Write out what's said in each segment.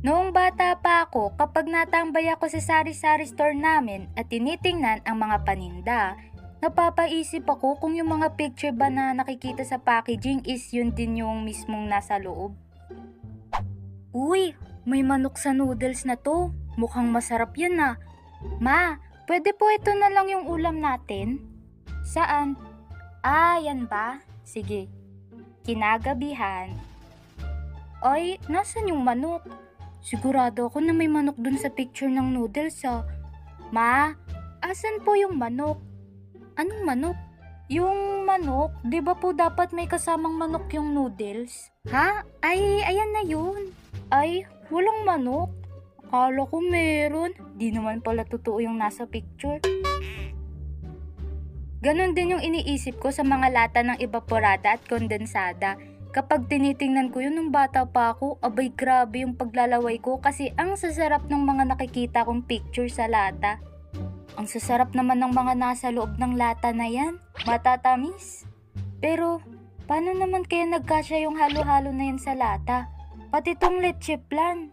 Noong bata pa ako, kapag natambay ako sa sari-sari store namin at tinitingnan ang mga paninda, napapaisip ako kung yung mga picture ba na nakikita sa packaging is yun din yung mismong nasa loob. Uy, may manok sa noodles na to. Mukhang masarap yan ah. Ma, pwede po ito na lang yung ulam natin? Saan? Ah, yan ba? Sige. Kinagabihan. Ay, nasan yung manok? Sigurado ako na may manok dun sa picture ng noodles ah. Ma, asan po yung manok? Anong manok? Yung manok, di ba po dapat may kasamang manok yung noodles? Ha? Ay, ayan na yun. Ay, walang manok. Akala ko meron. Di naman pala totoo yung nasa picture. Ganon din yung iniisip ko sa mga lata ng evaporada at kondensada. Kapag tinitingnan ko yun nung bata pa ako, abay grabe yung paglalaway ko kasi ang sasarap ng mga nakikita kong picture sa lata. Ang sasarap naman ng mga nasa loob ng lata na yan, matatamis. Pero, paano naman kaya nagkasya yung halo-halo na yan sa lata? Pati tong leche flan.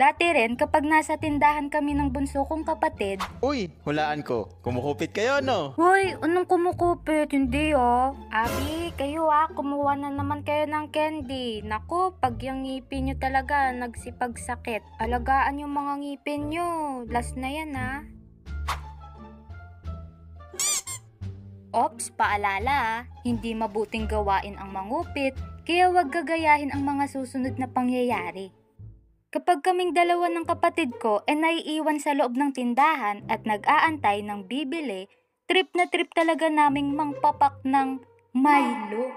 Dati rin, kapag nasa tindahan kami ng bunso kong kapatid, Uy, hulaan ko. Kumukupit kayo, no? Hoy, anong kumukupit? Hindi ah. Abi, kayo kumuha na naman kayo ng candy. Naku, pag yung ngipin nyo talaga nagsipagsakit, alagaan yung mga ngipin nyo. Last na yan Ops, paalala hindi mabuting gawain ang mangupit, kaya wag gagayahin ang mga susunod na pangyayari. Kapag kaming dalawa ng kapatid ko ay naiiwan sa loob ng tindahan at nag-aantay ng bibili, trip na trip talaga naming mangpapak ng Milo.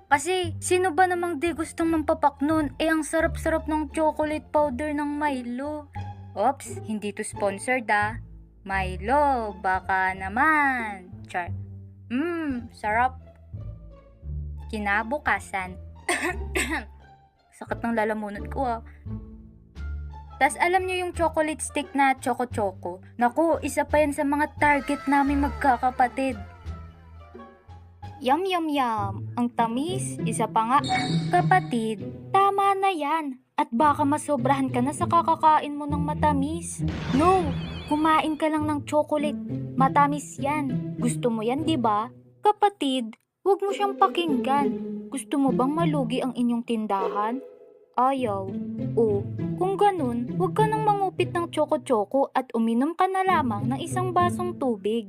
Kasi sino ba namang di gustong mampapak nun? Ang sarap-sarap ng chocolate powder ng Milo. Ops, hindi to sponsored Milo, baka naman. Char. Sarap. Kinabukasan. Sakit ng lalamunan ko Tas alam nyo yung chocolate stick na choco-choco? Naku, isa pa yan sa mga target namin magkakapatid. Yum yum yum, ang tamis, isa pa nga. Kapatid, tama na yan. At baka masobrahan ka na sa kakakain mo ng matamis. No, kumain ka lang ng chocolate. Matamis yan. Gusto mo yan, di ba? Kapatid, huwag mo siyang pakinggan. Gusto mo bang malugi ang inyong tindahan? Ayaw. O, kung ganun, huwag ka nang mangupit ng choco-choco at uminom ka na lamang ng isang basong tubig.